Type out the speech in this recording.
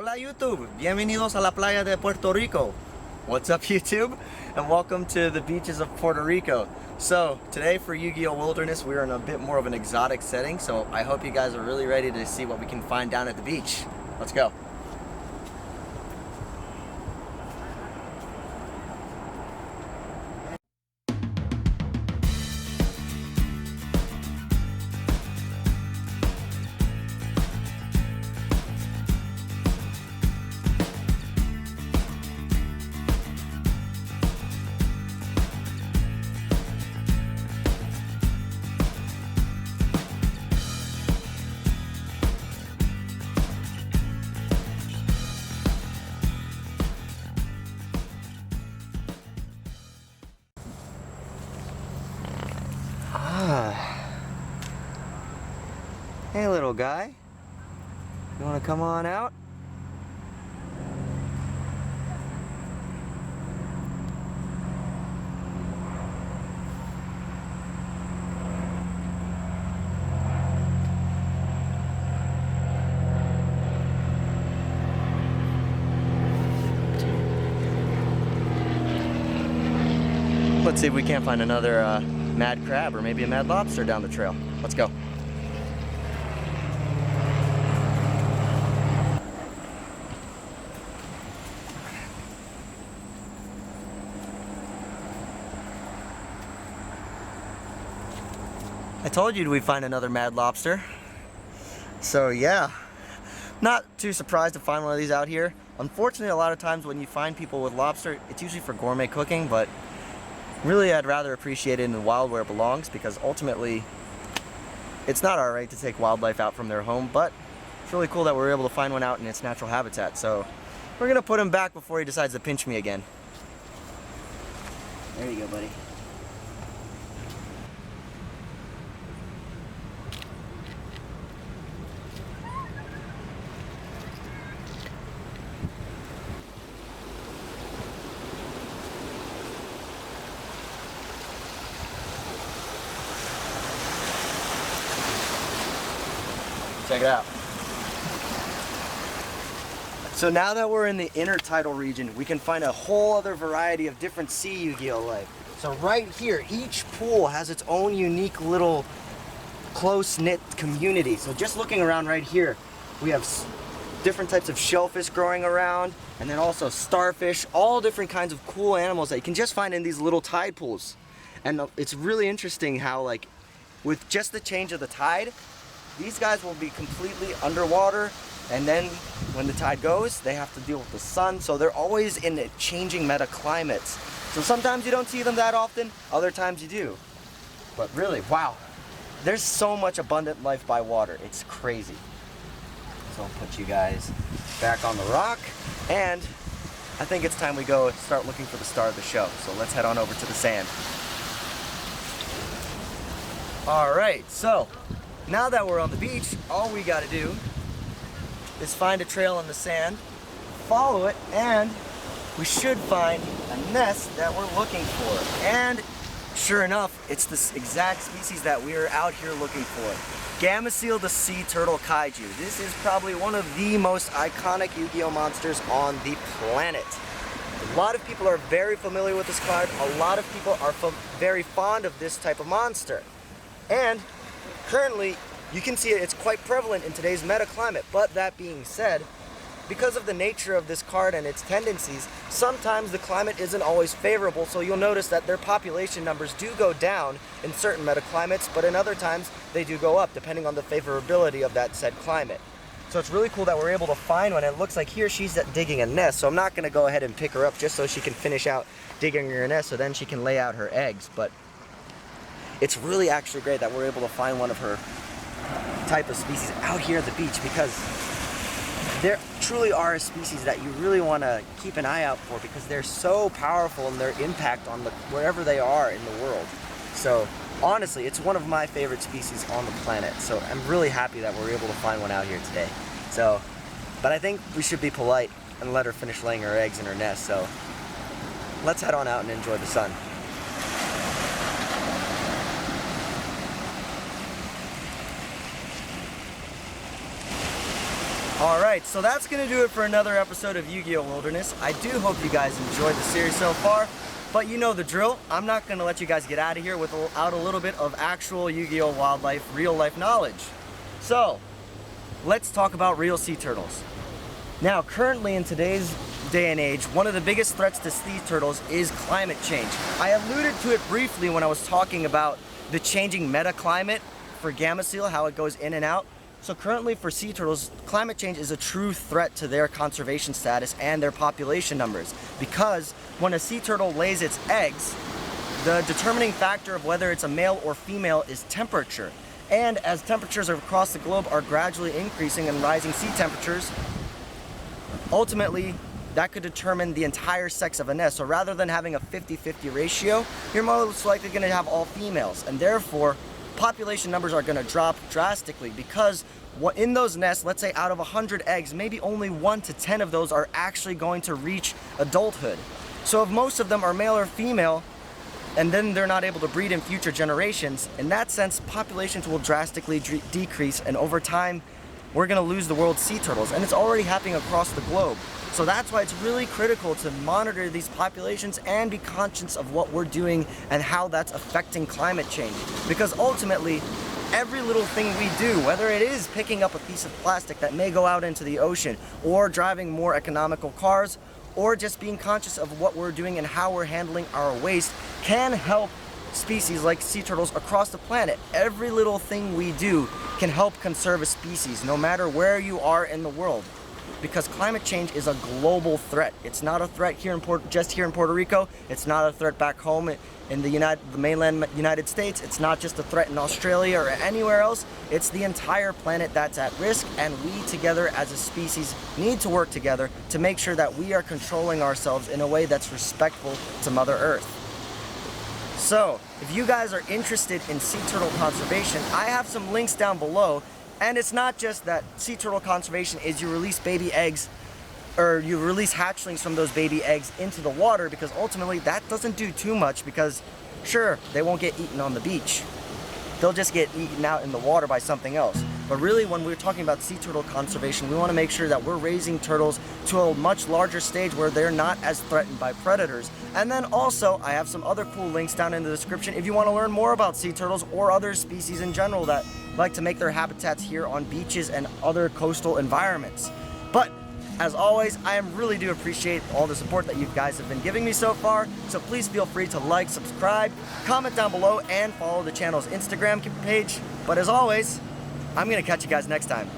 Hola YouTube, bienvenidos a la playa de Puerto Rico. What's up YouTube? And welcome to the beaches of Puerto Rico. So today for Yu-Gi-Oh! Wilderness we're in a bit more of an exotic setting, so I hope you guys are really ready to see what we can find down at the beach. Let's go. Hey little guy, you want to come on out? Let's see if we can't find another mad crab or maybe a mad lobster down the trail. Let's go. I told you we'd find another mad lobster. So yeah, not too surprised to find one of these out here. Unfortunately, a lot of times when you find people with lobster, it's usually for gourmet cooking, but really I'd rather appreciate it in the wild where it belongs, because ultimately it's not our right to take wildlife out from their home, but it's really cool that we're able to find one out in its natural habitat. So we're gonna put him back before he decides to pinch me again. There you go, buddy. Check it out. So now that we're in the inner tidal region, we can find a whole other variety of different sea Yu-Gi-Oh life. So right here, each pool has its own unique little close-knit community. So just looking around right here, we have different types of shellfish growing around, and then also starfish, all different kinds of cool animals that you can just find in these little tide pools. And it's really interesting how, like, with just the change of the tide, these guys will be completely underwater, and then when the tide goes, they have to deal with the sun, so they're always in changing meta-climates. So sometimes you don't see them that often, other times you do. But really, wow, there's so much abundant life by water, it's crazy. So I'll put you guys back on the rock, and I think it's time we go start looking for the star of the show. So let's head on over to the sand. All right, so now that we're on the beach, all we gotta do is find a trail in the sand, follow it, and we should find a nest that we're looking for. And sure enough, it's this exact species that we are out here looking for. Gameciel the sea turtle kaiju. This is probably one of the most iconic Yu-Gi-Oh monsters on the planet. A lot of people are very familiar with this card. A lot of people are very fond of this type of monster. And currently, you can see it's quite prevalent in today's meta-climate, but that being said, because of the nature of this card and its tendencies, sometimes the climate isn't always favorable, so you'll notice that their population numbers do go down in certain meta-climates, but in other times they do go up, depending on the favorability of that said climate. So it's really cool that we're able to find one. It looks like here she's digging a nest, so I'm not going to go ahead and pick her up just so she can finish out digging her nest, so then she can lay out her eggs, but it's really actually great that we're able to find one of her type of species out here at the beach, because there truly are a species that you really want to keep an eye out for, because they're so powerful in their impact on wherever they are in the world. So honestly, it's one of my favorite species on the planet, so I'm really happy that we're able to find one out here today. So, but I think we should be polite and let her finish laying her eggs in her nest, so let's head on out and enjoy the sun. Alright, so that's going to do it for another episode of Yu-Gi-Oh! Wilderness. I do hope you guys enjoyed the series so far, but you know the drill. I'm not going to let you guys get out of here without a little bit of actual Yu-Gi-Oh! Wildlife, real-life knowledge. So, let's talk about real sea turtles. Now, currently in today's day and age, one of the biggest threats to sea turtles is climate change. I alluded to it briefly when I was talking about the changing meta-climate for gamma seal, how it goes in and out. So currently for sea turtles, climate change is a true threat to their conservation status and their population numbers, because when a sea turtle lays its eggs, the determining factor of whether it's a male or female is temperature. And as temperatures across the globe are gradually increasing and rising sea temperatures, ultimately that could determine the entire sex of a nest. So rather than having a 50-50 ratio, you're most likely going to have all females, and therefore population numbers are going to drop drastically, because in those nests, let's say out of 100 eggs, maybe only 1 to 10 of those are actually going to reach adulthood. So if most of them are male or female, and then they're not able to breed in future generations, in that sense, populations will drastically decrease, and over time, we're going to lose the world's sea turtles, and it's already happening across the globe. So that's why it's really critical to monitor these populations and be conscious of what we're doing and how that's affecting climate change. Because ultimately, every little thing we do, whether it is picking up a piece of plastic that may go out into the ocean, or driving more economical cars, or just being conscious of what we're doing and how we're handling our waste, can help species like sea turtles across the planet. Every little thing we do can help conserve a species, no matter where you are in the world. Because climate change is a global threat. It's not a threat here just here in Puerto Rico. It's not a threat back home in the mainland United States. It's not just a threat in Australia or anywhere else. It's the entire planet that's at risk, and we together as a species need to work together to make sure that we are controlling ourselves in a way that's respectful to Mother Earth. So, if you guys are interested in sea turtle conservation, I have some links down below. And it's not just that sea turtle conservation is you release baby eggs, or you release hatchlings from those baby eggs into the water, because ultimately that doesn't do too much, because sure, they won't get eaten on the beach. They'll just get eaten out in the water by something else. But really, when we're talking about sea turtle conservation, we want to make sure that we're raising turtles to a much larger stage where they're not as threatened by predators. And then also, I have some other cool links down in the description if you want to learn more about sea turtles or other species in general that like to make their habitats here on beaches and other coastal environments. But as always, I really do appreciate all the support that you guys have been giving me so far, so please feel free to like, subscribe, comment down below, and follow the channel's Instagram page. But as always, I'm gonna catch you guys next time.